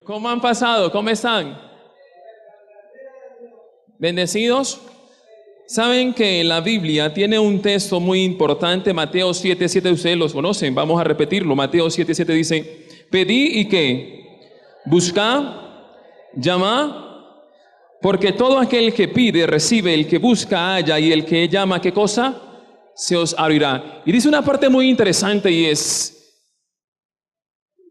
¿Cómo han pasado? ¿Cómo están? ¿Bendecidos? Saben que la Biblia tiene un texto muy importante, Mateo 7:7, ustedes los conocen, vamos a repetirlo. Mateo 7:7 dice: pedí y ¿qué? Buscad, llamad, porque todo aquel que pide recibe, el que busca halla, y el que llama, ¿qué cosa? Se os abrirá. Y dice una parte muy interesante, y es: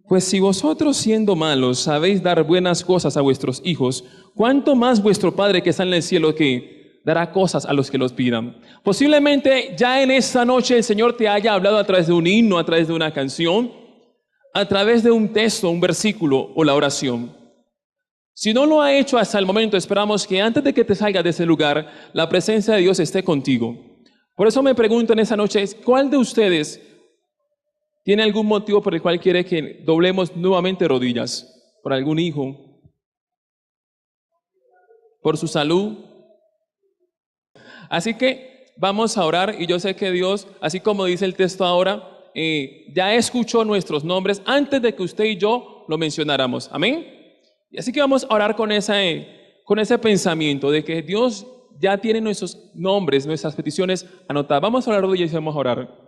pues si vosotros, siendo malos, sabéis dar buenas cosas a vuestros hijos, ¿cuánto más vuestro Padre que está en el cielo que dará cosas a los que los pidan? Posiblemente ya en esta noche el Señor te haya hablado a través de un himno, a través de una canción, a través de un texto, un versículo o la oración. Si no lo ha hecho hasta el momento, esperamos que antes de que te salgas de ese lugar, la presencia de Dios esté contigo. Por eso me pregunto en esta noche, ¿cuál de ustedes tiene algún motivo por el cual quiere que doblemos nuevamente rodillas? ¿Por algún hijo? ¿Por su salud? Así que vamos a orar, y yo sé que Dios, así como dice el texto ahora, ya escuchó nuestros nombres antes de que usted y yo lo mencionáramos. Amén. Y así que vamos a orar con ese pensamiento de que Dios ya tiene nuestros nombres, nuestras peticiones anotadas. Vamos a orar rodillas y vamos a orar.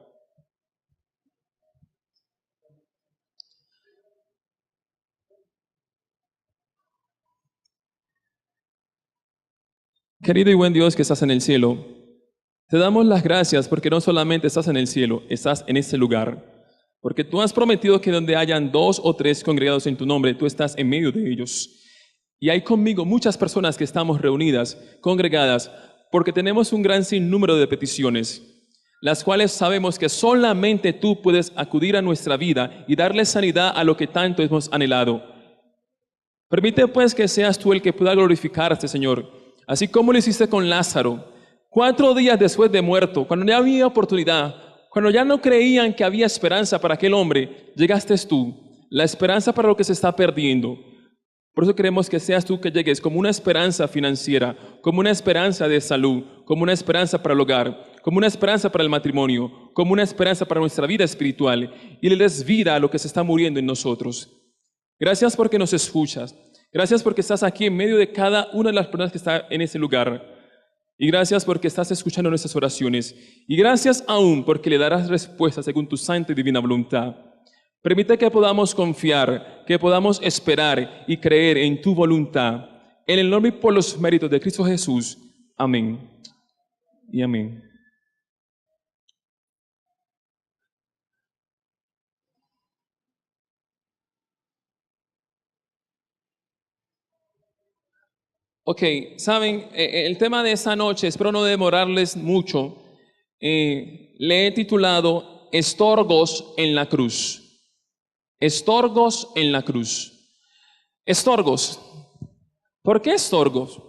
Querido y buen Dios que estás en el cielo, te damos las gracias porque no solamente estás en el cielo, estás en este lugar. Porque tú has prometido que donde hayan 2 o 3 congregados en tu nombre, tú estás en medio de ellos. Y hay conmigo muchas personas que estamos reunidas, congregadas, porque tenemos un gran sinnúmero de peticiones, las cuales sabemos que solamente tú puedes acudir a nuestra vida y darle sanidad a lo que tanto hemos anhelado. Permite pues que seas tú el que pueda glorificarte, Señor, así como lo hiciste con Lázaro. 4 días después de muerto, cuando ya había oportunidad, cuando ya no creían que había esperanza para aquel hombre, llegaste tú, la esperanza para lo que se está perdiendo. Por eso queremos que seas tú que llegues como una esperanza financiera, como una esperanza de salud, como una esperanza para el hogar, como una esperanza para el matrimonio, como una esperanza para nuestra vida espiritual, y le des vida a lo que se está muriendo en nosotros. Gracias porque nos escuchas. Gracias porque estás aquí en medio de cada una de las personas que está en ese lugar. Y gracias porque estás escuchando nuestras oraciones. Y gracias aún porque le darás respuesta según tu santa y divina voluntad. Permite que podamos confiar, que podamos esperar y creer en tu voluntad. En el nombre y por los méritos de Cristo Jesús. Amén. Y amén. Ok, saben, el tema de esta noche, espero no demorarles mucho, le he titulado Estorgos en la cruz. Estorgos en la cruz. Estorgos. ¿Por qué estorgos?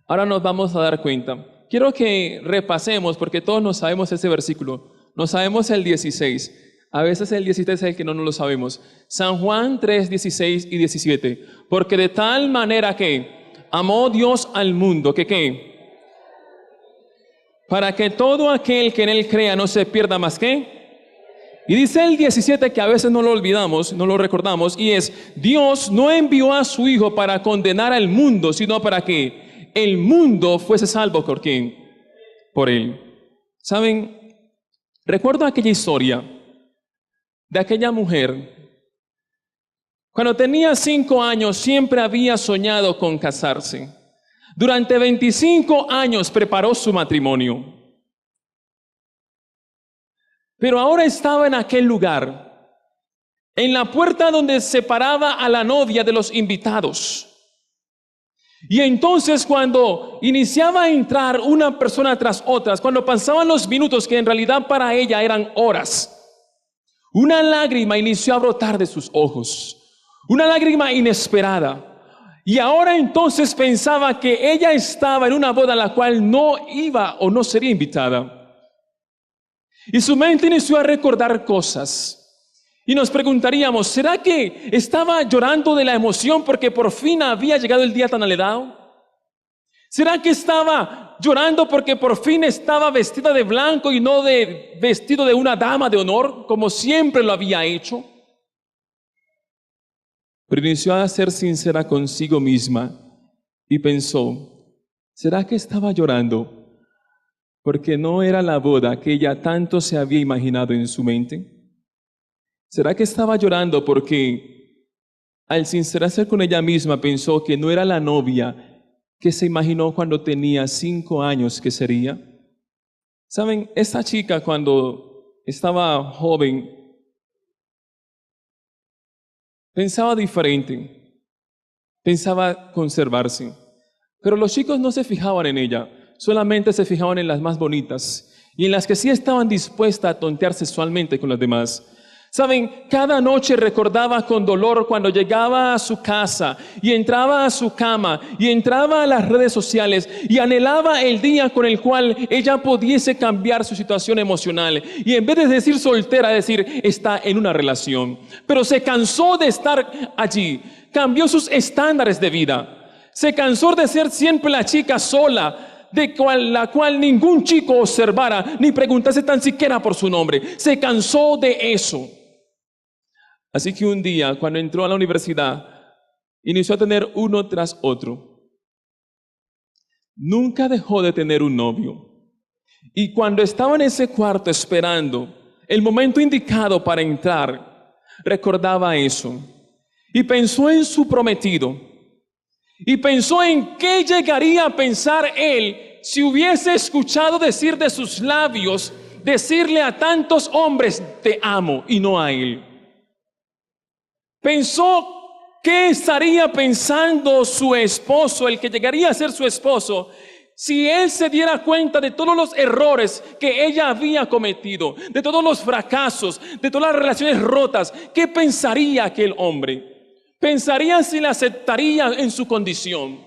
Ahora nos vamos a dar cuenta. Quiero que repasemos, porque todos nos sabemos ese versículo. Nos sabemos el 16. A veces el 17 es el que no nos lo sabemos. San Juan 3, 16 y 17. Porque de tal manera que amó Dios al mundo, que ¿qué? Para que todo aquel que en él crea no se pierda más que. Y dice el 17 que a veces no lo olvidamos, no lo recordamos, y es: Dios no envió a su Hijo para condenar al mundo, sino para que el mundo fuese salvo. ¿Por quién? Por él. ¿Saben? Recuerdo aquella historia de aquella mujer. Cuando tenía 5 años siempre había soñado con casarse. Durante 25 años preparó su matrimonio. Pero ahora estaba en aquel lugar, en la puerta donde separaba a la novia de los invitados. Y entonces cuando iniciaba a entrar una persona tras otra, cuando pasaban los minutos que en realidad para ella eran horas, una lágrima inició a brotar de sus ojos. Una lágrima inesperada. Y ahora entonces pensaba que ella estaba en una boda a la cual no iba o no sería invitada. Y su mente inició a recordar cosas. Y nos preguntaríamos, ¿será que estaba llorando de la emoción porque por fin había llegado el día tan anhelado? ¿Será que estaba llorando porque por fin estaba vestida de blanco y no de vestido de una dama de honor, como siempre lo había hecho? pero inició a ser sincera consigo misma y pensó, ¿será que estaba llorando porque no era la boda que ella tanto se había imaginado en su mente? ¿Será que estaba llorando porque al sincerarse con ella misma pensó que no era la novia que se imaginó cuando tenía 5 años que sería? Saben, esta chica cuando estaba joven pensaba diferente, pensaba conservarse, pero los chicos no se fijaban en ella, solamente se fijaban en las más bonitas y en las que sí estaban dispuestas a tontear sexualmente con las demás. Saben, cada noche recordaba con dolor cuando llegaba a su casa y entraba a su cama y entraba a las redes sociales y anhelaba el día con el cual ella pudiese cambiar su situación emocional y en vez de decir soltera, decir está en una relación. Pero se cansó de estar allí, cambió sus estándares de vida, se cansó de ser siempre la chica sola, la cual ningún chico observara ni preguntase tan siquiera por su nombre. Se cansó de eso. Así que un día, cuando entró a la universidad, inició a tener uno tras otro. Nunca dejó de tener un novio. Y cuando estaba en ese cuarto esperando el momento indicado para entrar, recordaba eso. Y pensó en su prometido. Y pensó en qué llegaría a pensar él si hubiese escuchado decir de sus labios, decirle a tantos hombres, te amo, y no a él. Pensó qué estaría pensando su esposo, el que llegaría a ser su esposo, si él se diera cuenta de todos los errores que ella había cometido, de todos los fracasos, de todas las relaciones rotas. ¿Qué pensaría aquel hombre? Pensaría si la aceptaría en su condición.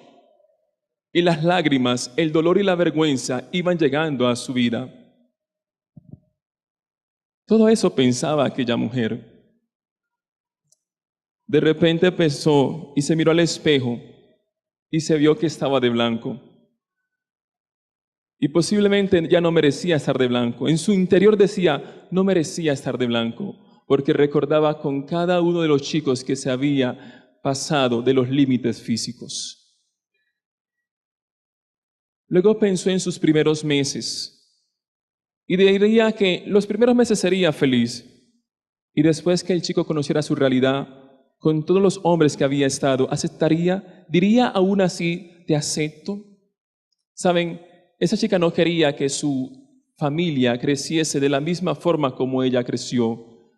Y las lágrimas, el dolor y la vergüenza iban llegando a su vida. Todo eso pensaba aquella mujer. De repente pensó y se miró al espejo y se vio que estaba de blanco. Y posiblemente ya no merecía estar de blanco. En su interior decía, no merecía estar de blanco, porque recordaba con cada uno de los chicos que se había pasado de los límites físicos. Luego pensó en sus primeros meses y diría que los primeros meses sería feliz. Y después que el chico conociera su realidad, con todos los hombres que había estado, aceptaría, diría aún así, te acepto. Saben, esa chica no quería que su familia creciese de la misma forma como ella creció,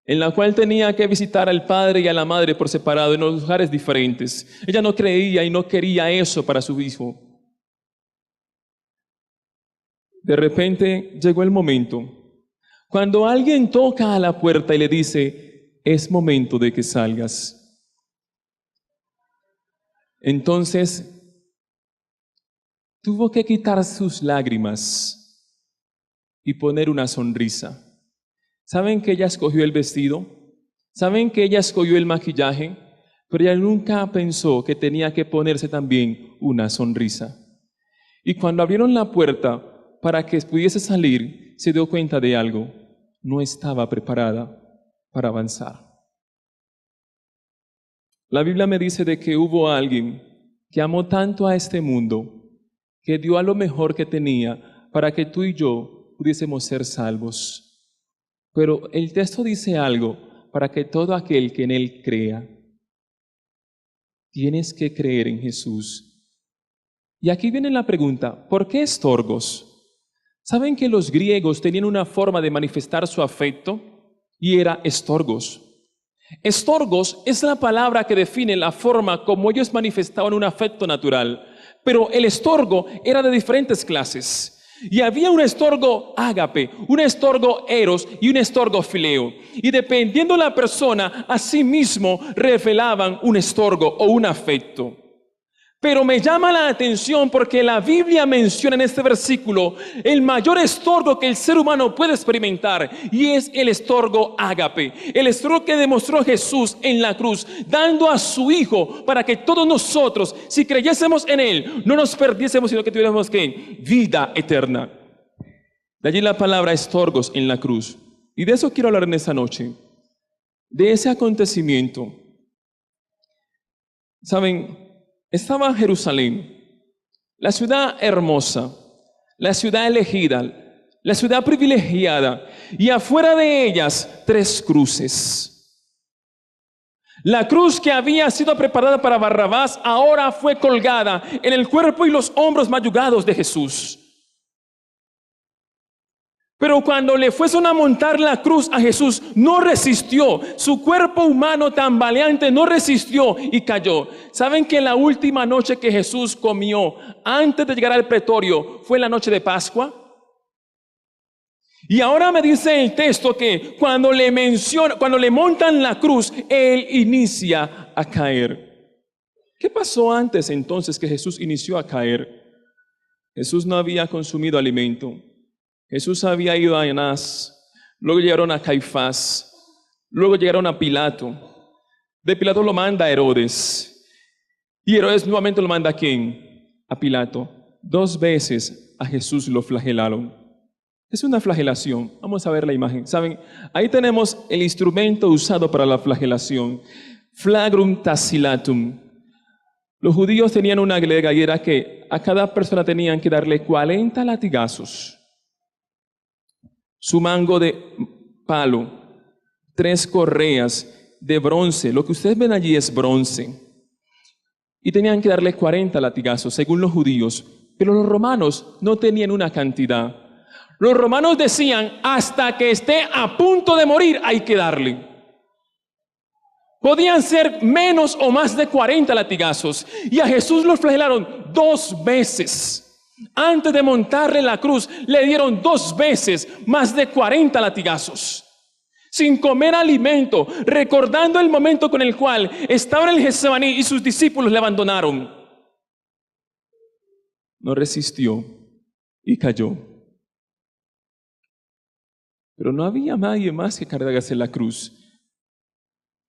en la cual tenía que visitar al padre y a la madre por separado en los lugares diferentes. Ella no creía y no quería eso para su hijo. De repente llegó el momento, cuando alguien toca a la puerta y le dice, es momento de que salgas. Entonces, tuvo que quitar sus lágrimas y poner una sonrisa. ¿Saben que ella escogió el vestido? ¿Saben que ella escogió el maquillaje? Pero ella nunca pensó que tenía que ponerse también una sonrisa. Y cuando abrieron la puerta para que pudiese salir, se dio cuenta de algo. No estaba preparada para avanzar. La Biblia me dice de que hubo alguien que amó tanto a este mundo, que dio a lo mejor que tenía para que tú y yo pudiésemos ser salvos. Pero el texto dice algo, para que todo aquel que en él crea. Tienes que creer en Jesús. Y aquí viene la pregunta, ¿por qué estorgos? ¿Saben que los griegos tenían una forma de manifestar su afecto? Y era estorgos. Estorgos es la palabra que define la forma como ellos manifestaban un afecto natural. Pero el estorgo era de diferentes clases. Y había un estorgo ágape, un estorgo eros y un estorgo fileo. Y dependiendo de la persona, a sí mismo revelaban un estorgo o un afecto. Pero me llama la atención porque la Biblia menciona en este versículo el mayor estorgo que el ser humano puede experimentar, y es el estorgo ágape, el estorgo que demostró Jesús en la cruz, dando a su Hijo para que todos nosotros, si creyésemos en Él, no nos perdiésemos, sino que tuviéramos ¿qué? Vida eterna. De allí la palabra estorgos en la cruz. Y de eso quiero hablar en esta noche, de ese acontecimiento Saben, estaba Jerusalén, la ciudad hermosa, la ciudad elegida, la ciudad privilegiada, y afuera de ellas 3 cruces. La cruz que había sido preparada para Barrabás ahora fue colgada en el cuerpo y los hombros mayugados de Jesús. Pero cuando le fueron a montar la cruz a Jesús, no resistió. Su cuerpo humano tambaleante no resistió y cayó. ¿Saben que la última noche que Jesús comió antes de llegar al pretorio fue la noche de Pascua? Y ahora me dice el texto que cuando le montan la cruz, Él inicia a caer. ¿Qué pasó antes entonces que Jesús inició a caer? Jesús no había consumido alimento. Jesús había ido a Anás, luego llegaron a Caifás, luego llegaron a Pilato. De Pilato lo manda a Herodes. Y Herodes nuevamente lo manda ¿a quién? A Pilato. 2 veces a Jesús lo flagelaron. Es una flagelación. Vamos a ver la imagen. ¿Saben? Ahí tenemos el instrumento usado para la flagelación. Flagrum tasilatum. Los judíos tenían una regla y era que a cada persona tenían que darle 40 latigazos. Su mango de palo, 3 correas de bronce. Lo que ustedes ven allí es bronce. Y tenían que darle 40 latigazos, según los judíos. Pero los romanos no tenían una cantidad. Los romanos decían, hasta que esté a punto de morir, hay que darle. Podían ser menos o más de 40 latigazos. Y a Jesús lo flagelaron 2 veces. Antes de montarle la cruz, le dieron 2 veces más de 40 latigazos. Sin comer alimento, recordando el momento con el cual estaba en el Getsemaní y sus discípulos le abandonaron. No resistió y cayó. Pero no había nadie más que cargase la cruz.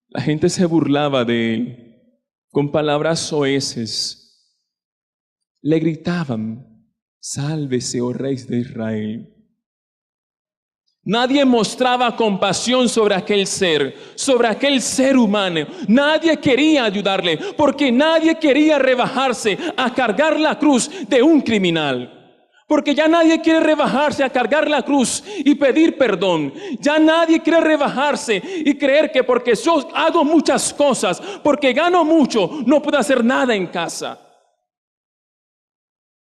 La gente se burlaba de él con palabras soeces. Le gritaban: sálvese, oh Rey de Israel. Nadie mostraba compasión sobre aquel ser humano. Nadie quería ayudarle, porque nadie quería rebajarse a cargar la cruz de un criminal. Porque ya nadie quiere rebajarse a cargar la cruz y pedir perdón. Ya nadie quiere rebajarse y creer que porque yo hago muchas cosas, porque gano mucho, no puedo hacer nada en casa.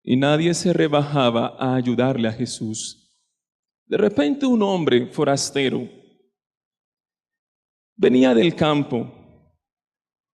Y nadie se rebajaba a ayudarle a Jesús. De repente un hombre forastero venía del campo.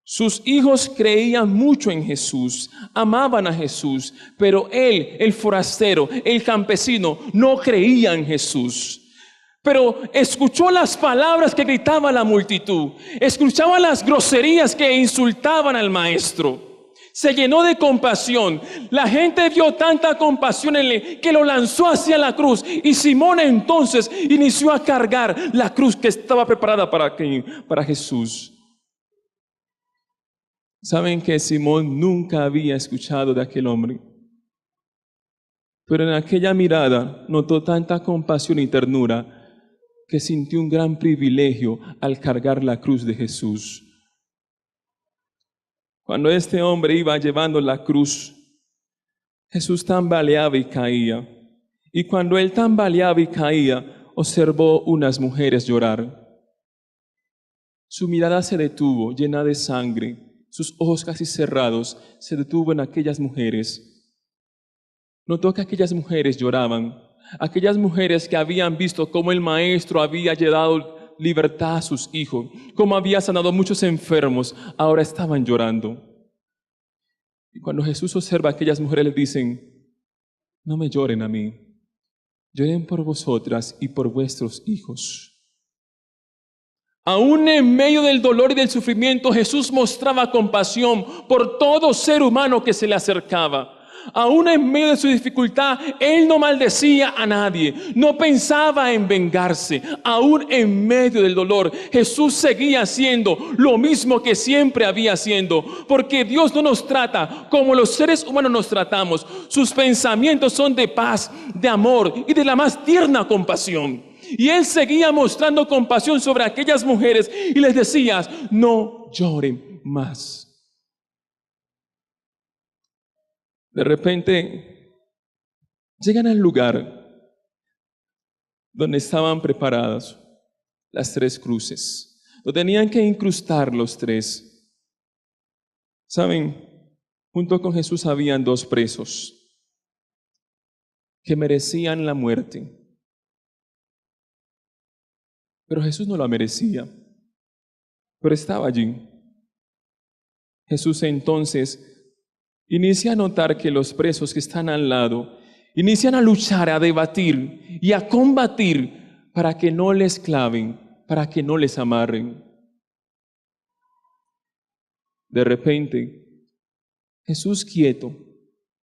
Sus hijos creían mucho en Jesús, amaban a Jesús, pero él, el forastero, el campesino, no creía en Jesús. Pero escuchó las palabras que gritaba la multitud, escuchaba las groserías que insultaban al maestro. Se llenó de compasión. La gente vio tanta compasión en él que lo lanzó hacia la cruz. Y Simón entonces inició a cargar la cruz que estaba preparada para Jesús. ¿Saben que Simón nunca había escuchado de aquel hombre? Pero en aquella mirada notó tanta compasión y ternura que sintió un gran privilegio al cargar la cruz de Jesús. Cuando este hombre iba llevando la cruz, Jesús tambaleaba y caía. Y cuando él tambaleaba y caía, observó unas mujeres llorar. Su mirada se detuvo, llena de sangre. Sus ojos casi cerrados se detuvo en aquellas mujeres. Notó que aquellas mujeres lloraban. Aquellas mujeres que habían visto cómo el maestro había dado libertad a sus hijos, cómo había sanado a muchos enfermos, ahora estaban llorando. Y cuando Jesús observa a aquellas mujeres, les dicen: no me lloren a mí, lloren por vosotras y por vuestros hijos. Aún en medio del dolor y del sufrimiento, Jesús mostraba compasión por todo ser humano que se le acercaba. Aún en medio de su dificultad, Él no maldecía a nadie, no pensaba en vengarse. Aún en medio del dolor, Jesús seguía haciendo lo mismo que siempre había haciendo, porque Dios no nos trata como los seres humanos nos tratamos. Sus pensamientos son de paz, de amor y de la más tierna compasión. Y Él seguía mostrando compasión sobre aquellas mujeres y les decía: no lloren más. De repente llegan al lugar donde estaban preparadas las tres cruces. Lo tenían que incrustar los tres. ¿Saben? Junto con Jesús habían dos presos que merecían la muerte. Pero Jesús no la merecía, pero estaba allí. Jesús entonces inicia a notar que los presos que están al lado inician a luchar, a debatir y a combatir para que no les claven, para que no les amarren. De repente, Jesús quieto,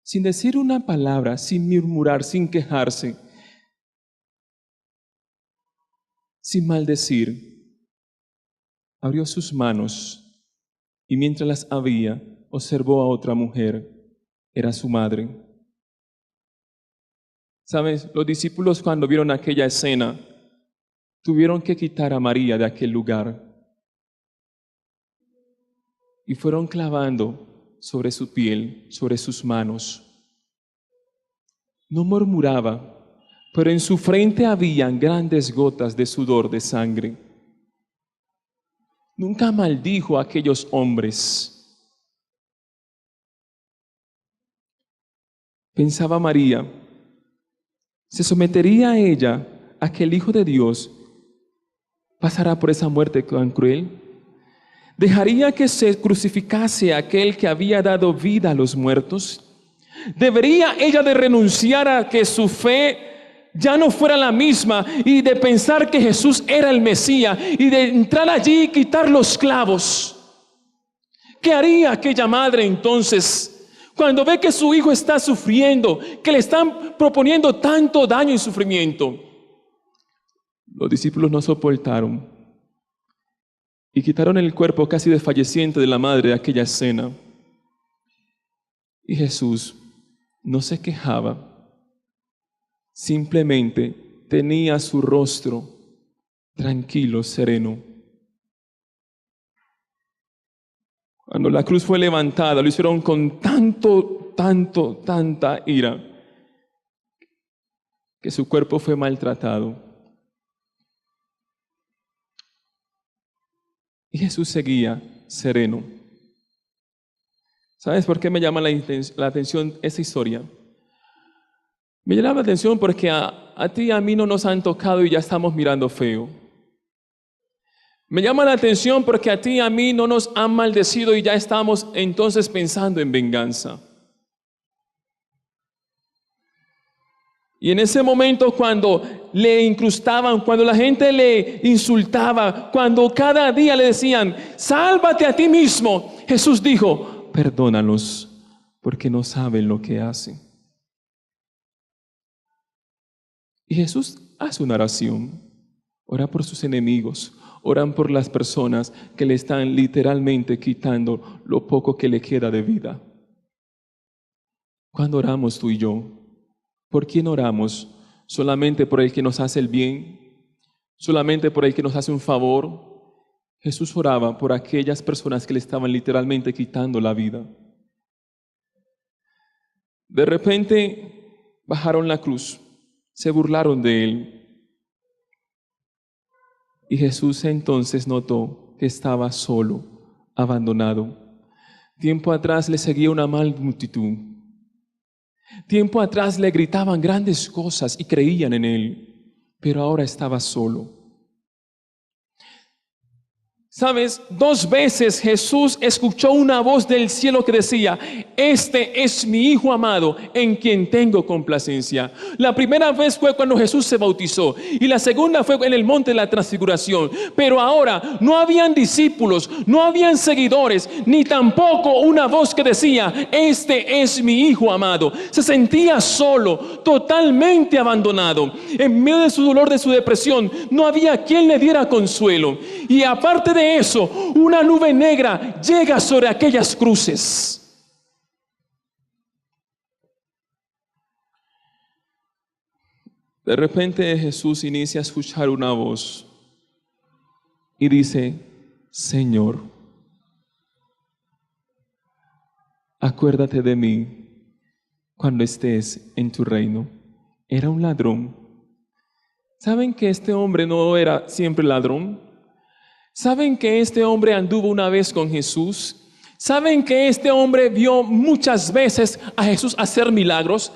sin decir una palabra, sin murmurar, sin quejarse, sin maldecir, abrió sus manos y mientras las abría, observó a otra mujer, era su madre. ¿Sabes? Los discípulos cuando vieron aquella escena, tuvieron que quitar a María de aquel lugar y fueron clavando sobre su piel, sobre sus manos. No murmuraba, pero en su frente habían grandes gotas de sudor de sangre. Nunca maldijo a aquellos hombres. Pensaba María, ¿se sometería a ella a que el Hijo de Dios pasará por esa muerte tan cruel? ¿Dejaría que se crucificase a aquel que había dado vida a los muertos? ¿Debería ella de renunciar a que su fe ya no fuera la misma y de pensar que Jesús era el Mesías y de entrar allí y quitar los clavos? ¿Qué haría aquella madre entonces cuando ve que su hijo está sufriendo, que le están proponiendo tanto daño y sufrimiento? Los discípulos no soportaron y quitaron el cuerpo casi desfalleciente de la madre de aquella escena. Y Jesús no se quejaba, simplemente tenía su rostro tranquilo, sereno. Cuando la cruz fue levantada, lo hicieron con tanta ira, que su cuerpo fue maltratado. Y Jesús seguía sereno. ¿Sabes por qué me llama la atención esa historia? Me llama la atención porque a ti y a mí no nos han tocado y ya estamos mirando feo. Me llama la atención porque a ti y a mí no nos han maldecido y ya estamos entonces pensando en venganza. Y en ese momento cuando le incrustaban, cuando la gente le insultaba, cuando cada día le decían, sálvate a ti mismo, Jesús dijo, perdónalos porque no saben lo que hacen. Y Jesús hace una oración, ora por sus enemigos, oran por las personas que le están literalmente quitando lo poco que le queda de vida. ¿Cuándo oramos tú y yo? ¿Por quién oramos? ¿Solamente por el que nos hace el bien? ¿Solamente por el que nos hace un favor? Jesús oraba por aquellas personas que le estaban literalmente quitando la vida. De repente bajaron la cruz, se burlaron de él. Y Jesús entonces notó que estaba solo, abandonado. Tiempo atrás le seguía una multitud. Tiempo atrás le gritaban grandes cosas y creían en él, pero ahora estaba solo. ¿Sabes? 2 veces Jesús escuchó una voz del cielo que decía, este es mi Hijo amado en quien tengo complacencia. La primera vez fue cuando Jesús se bautizó y la segunda fue en el monte de la transfiguración. Pero ahora no habían discípulos, no habían seguidores, ni tampoco una voz que decía, este es mi Hijo amado. Se sentía solo, totalmente abandonado. En medio de su dolor, de su depresión, no había quien le diera consuelo. Y aparte de eso, una nube negra llega sobre aquellas cruces. De repente Jesús inicia a escuchar una voz y dice, Señor, acuérdate de mí cuando estés en tu reino. Era un ladrón. ¿Saben que este hombre no era siempre ladrón? ¿Saben que este hombre anduvo una vez con Jesús? ¿Saben que este hombre vio muchas veces a Jesús hacer milagros?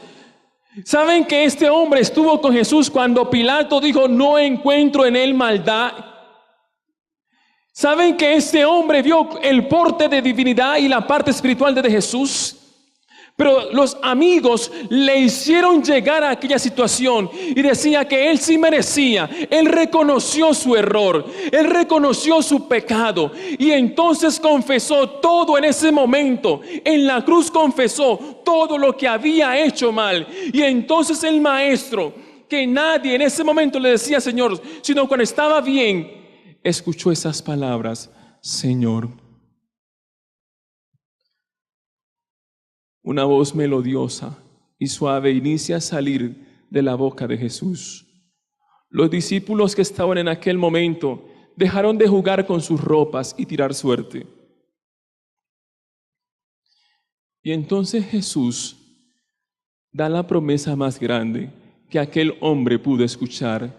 ¿Saben que este hombre estuvo con Jesús cuando Pilato dijo, no encuentro en él maldad? ¿Saben que este hombre vio el porte de divinidad y la parte espiritual de Jesús? Pero los amigos le hicieron llegar a aquella situación y decía que él sí merecía. Él reconoció su error, él reconoció su pecado y entonces confesó todo en ese momento. En la cruz confesó todo lo que había hecho mal. Y entonces el maestro, que nadie en ese momento le decía Señor, sino cuando estaba bien, escuchó esas palabras: Señor. Una voz melodiosa y suave inicia a salir de la boca de Jesús. Los discípulos que estaban en aquel momento dejaron de jugar con sus ropas y tirar suerte. Y entonces Jesús da la promesa más grande que aquel hombre pudo escuchar.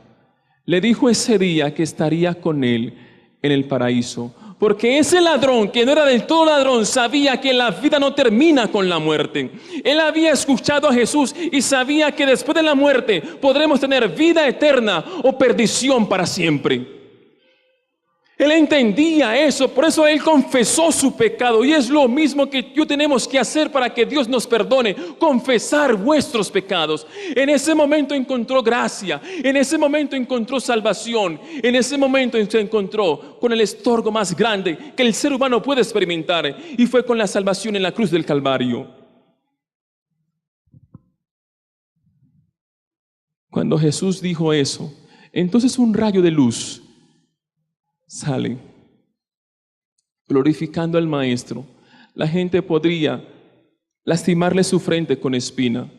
Le dijo ese día que estaría con él en el paraíso. Porque ese ladrón, que no era del todo ladrón, sabía que la vida no termina con la muerte. Él había escuchado a Jesús y sabía que después de la muerte podremos tener vida eterna o perdición para siempre. Él entendía eso, por eso él confesó su pecado. Y es lo mismo que yo tenemos que hacer para que Dios nos perdone: confesar vuestros pecados. En ese momento encontró gracia, en ese momento encontró salvación, en ese momento se encontró con el estorbo más grande que el ser humano puede experimentar, y fue con la salvación en la cruz del Calvario. Cuando Jesús dijo eso, entonces un rayo de luz sale, glorificando al Maestro. La gente podría lastimarle su frente con espina.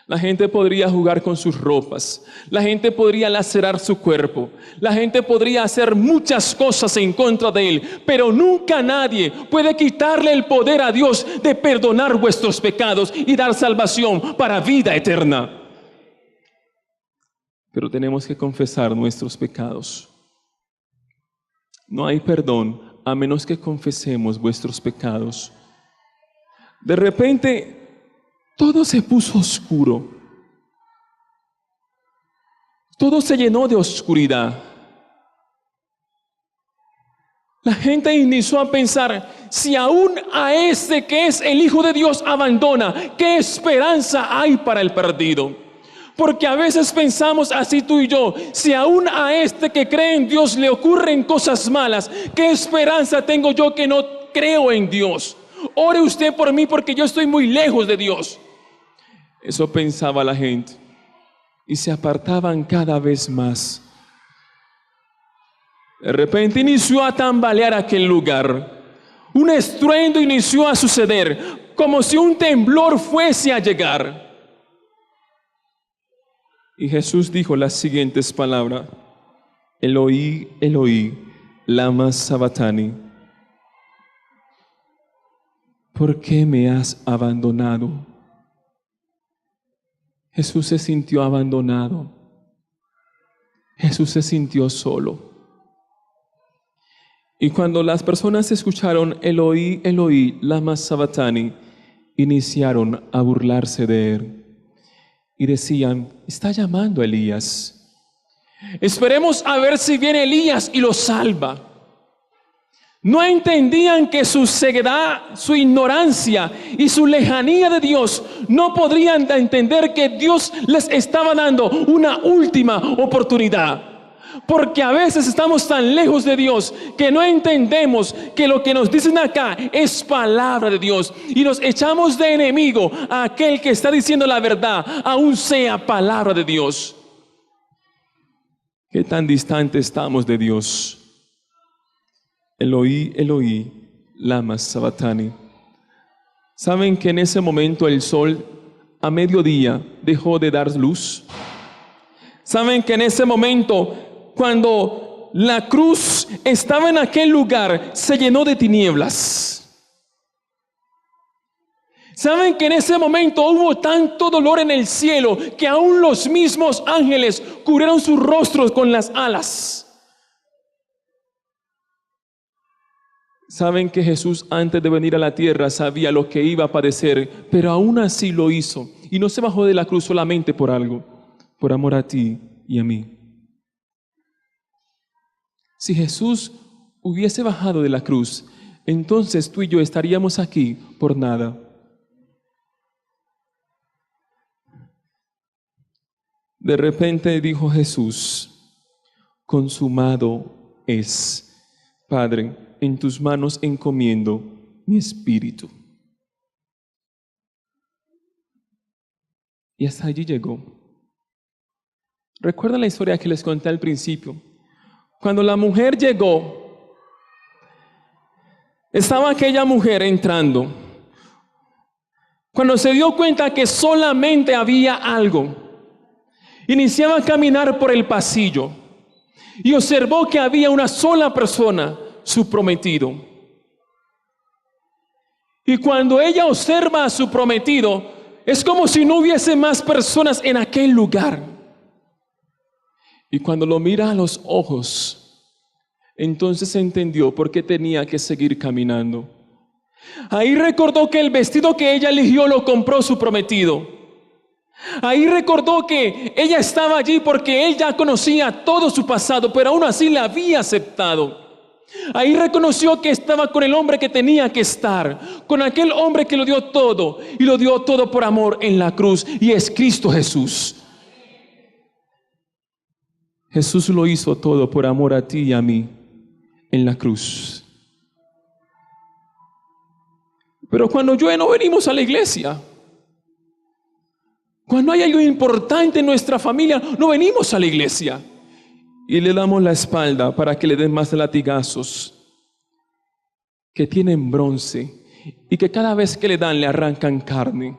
La gente podría jugar con sus ropas. La gente podría lacerar su cuerpo. La gente podría hacer muchas cosas en contra de él. Pero nunca nadie puede quitarle el poder a Dios de perdonar vuestros pecados y dar salvación para vida eterna. Pero tenemos que confesar nuestros pecados. No hay perdón a menos que confesemos vuestros pecados. De repente, todo se puso oscuro. Todo se llenó de oscuridad. La gente inició a pensar: si aún a este que es el Hijo de Dios abandona, ¿qué esperanza hay para el perdido? Porque a veces pensamos así tú y yo: si aún a este que cree en Dios le ocurren cosas malas, ¿qué esperanza tengo yo que no creo en Dios? Ore usted por mí porque yo estoy muy lejos de Dios. Eso pensaba la gente y se apartaban cada vez más. De repente inició a tambalear aquel lugar. Un estruendo inició a suceder, como si un temblor fuese a llegar. Y Jesús dijo las siguientes palabras: Eloi, Eloi, lama sabachthani. ¿Por qué me has abandonado? Jesús se sintió abandonado. Jesús se sintió solo. Y cuando las personas escucharon Eloi, Eloi, lama sabachthani, iniciaron a burlarse de él. Y decían: está llamando a Elías. Esperemos a ver si viene Elías y lo salva. No entendían que su ceguedad, su ignorancia y su lejanía de Dios no podrían entender que Dios les estaba dando una última oportunidad. Porque a veces estamos tan lejos de Dios que no entendemos que lo que nos dicen acá es palabra de Dios, y nos echamos de enemigo a aquel que está diciendo la verdad, aún sea palabra de Dios. ¿Qué tan distante estamos de Dios? Eloi, Eloi, lama sabachthani. ¿Saben que en ese momento el sol a mediodía dejó de dar luz? ¿Saben que en ese momento, cuando la cruz estaba en aquel lugar, se llenó de tinieblas? ¿Saben que en ese momento hubo tanto dolor en el cielo que aún los mismos ángeles cubrieron sus rostros con las alas? Saben que Jesús antes de venir a la tierra sabía lo que iba a padecer, pero aún así lo hizo y no se bajó de la cruz solamente por algo, por amor a ti y a mí. Si Jesús hubiese bajado de la cruz, entonces tú y yo estaríamos aquí por nada. De repente dijo Jesús: consumado es. Padre, en tus manos encomiendo mi espíritu. Y hasta allí llegó. ¿Recuerdan la historia que les conté al principio? Cuando la mujer llegó, estaba aquella mujer entrando. Cuando se dio cuenta que solamente había algo, iniciaba a caminar por el pasillo y observó que había una sola persona, su prometido. Y cuando ella observa a su prometido, es como si no hubiese más personas en aquel lugar. Y cuando lo mira a los ojos, entonces entendió por qué tenía que seguir caminando. Ahí recordó que el vestido que ella eligió lo compró su prometido. Ahí recordó que ella estaba allí porque él ya conocía todo su pasado, pero aún así la había aceptado. Ahí reconoció que estaba con el hombre que tenía que estar, con aquel hombre que lo dio todo, y lo dio todo por amor en la cruz, y es Cristo Jesús. Jesús lo hizo todo por amor a ti y a mí en la cruz. Pero cuando yo no venimos a la iglesia, cuando hay algo importante en nuestra familia, no venimos a la iglesia y le damos la espalda para que le den más latigazos que tienen bronce y que cada vez que le dan le arrancan carne.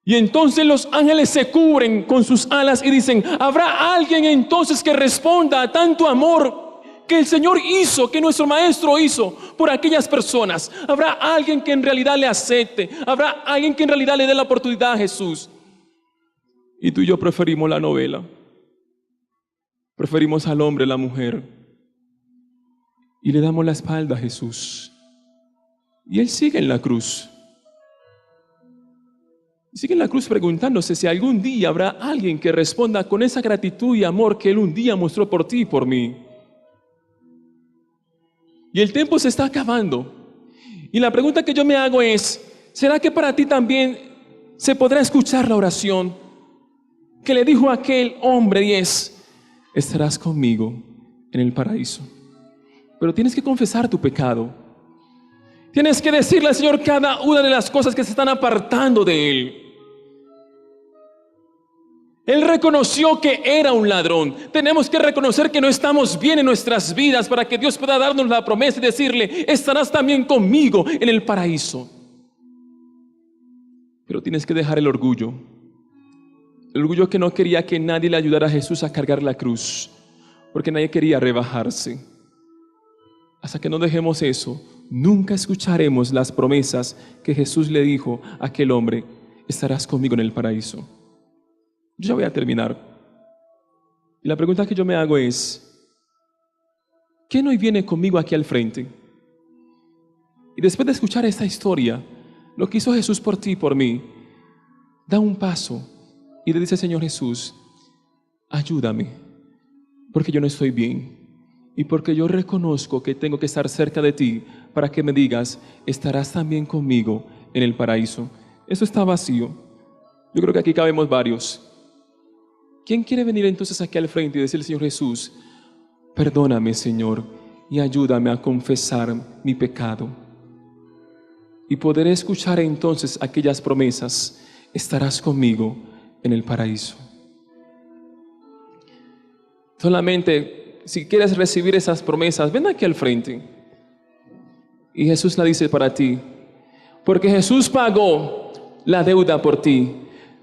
Y entonces los ángeles se cubren con sus alas y dicen: ¿habrá alguien entonces que responda a tanto amor que el Señor hizo, que nuestro Maestro hizo por aquellas personas? ¿Habrá alguien que en realidad le acepte? ¿Habrá alguien que en realidad le dé la oportunidad a Jesús? Y tú y yo preferimos la novela. Preferimos al hombre, la mujer, y le damos la espalda a Jesús. Y Él sigue en la cruz. Sigue en la cruz preguntándose si algún día habrá alguien que responda con esa gratitud y amor que Él un día mostró por ti y por mí. Y el tiempo se está acabando. Y la pregunta que yo me hago es: ¿será que para ti también se podrá escuchar la oración que le dijo aquel hombre? Y es: estarás conmigo en el paraíso. Pero tienes que confesar tu pecado. Tienes que decirle al Señor cada una de las cosas que se están apartando de Él. Él reconoció que era un ladrón. Tenemos que reconocer que no estamos bien en nuestras vidas para que Dios pueda darnos la promesa y decirle: estarás también conmigo en el paraíso. Pero tienes que dejar el orgullo. El orgullo que no quería que nadie le ayudara a Jesús a cargar la cruz, porque nadie quería rebajarse. Hasta que no dejemos eso, nunca escucharemos las promesas que Jesús le dijo a aquel hombre: estarás conmigo en el paraíso. Yo ya voy a terminar. Y la pregunta que yo me hago es: ¿quién hoy viene conmigo aquí al frente? Y después de escuchar esta historia, lo que hizo Jesús por ti y por mí, da un paso y le dice: Señor Jesús, ayúdame, porque yo no estoy bien. Y porque yo reconozco que tengo que estar cerca de ti para que me digas: estarás también conmigo en el paraíso. Eso está vacío. Yo creo que aquí cabemos varios. ¿Quién quiere venir entonces aquí al frente y decirle: Señor Jesús, perdóname, Señor, y ayúdame a confesar mi pecado? Y poder escuchar entonces aquellas promesas: estarás conmigo en el paraíso. Solamente, si quieres recibir esas promesas, ven aquí al frente. Y Jesús la dice para ti, porque Jesús pagó la deuda por ti.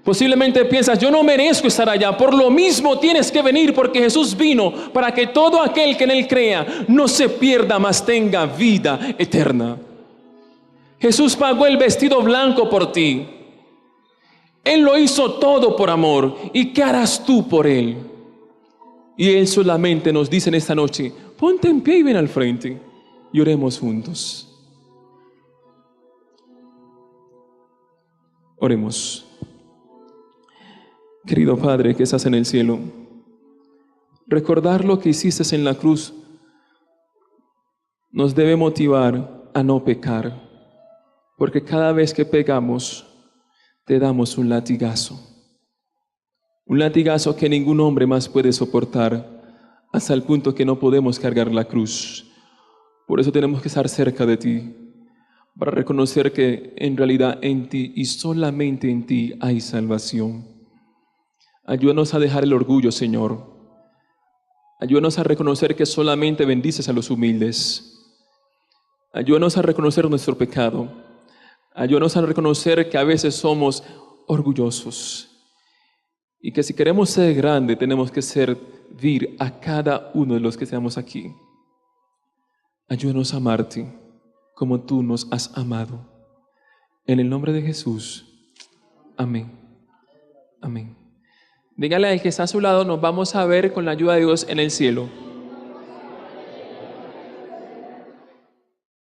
Posiblemente piensas: yo no merezco estar allá. Por lo mismo tienes que venir, porque Jesús vino para que todo aquel que en Él crea no se pierda, mas tenga vida eterna. Jesús pagó el vestido blanco por ti. Él lo hizo todo por amor. ¿Y qué harás tú por Él? Y Él solamente nos dice en esta noche, ponte en pie y ven al frente y oremos juntos. Oremos. Querido Padre que estás en el cielo, recordar lo que hiciste en la cruz nos debe motivar a no pecar, porque cada vez que pecamos te damos un latigazo que ningún hombre más puede soportar, hasta el punto que no podemos cargar la cruz. Por eso tenemos que estar cerca de ti, para reconocer que en realidad en ti y solamente en ti hay salvación. Ayúdanos a dejar el orgullo, Señor. Ayúdanos a reconocer que solamente bendices a los humildes. Ayúdanos a reconocer nuestro pecado. Ayúdanos a reconocer que a veces somos orgullosos y que si queremos ser grande tenemos que servir a cada uno de los que estamos aquí. Ayúdanos a amarte como tú nos has amado. En el nombre de Jesús. Amén. Amén. Dígale al que está a su lado, nos vamos a ver con la ayuda de Dios en el cielo.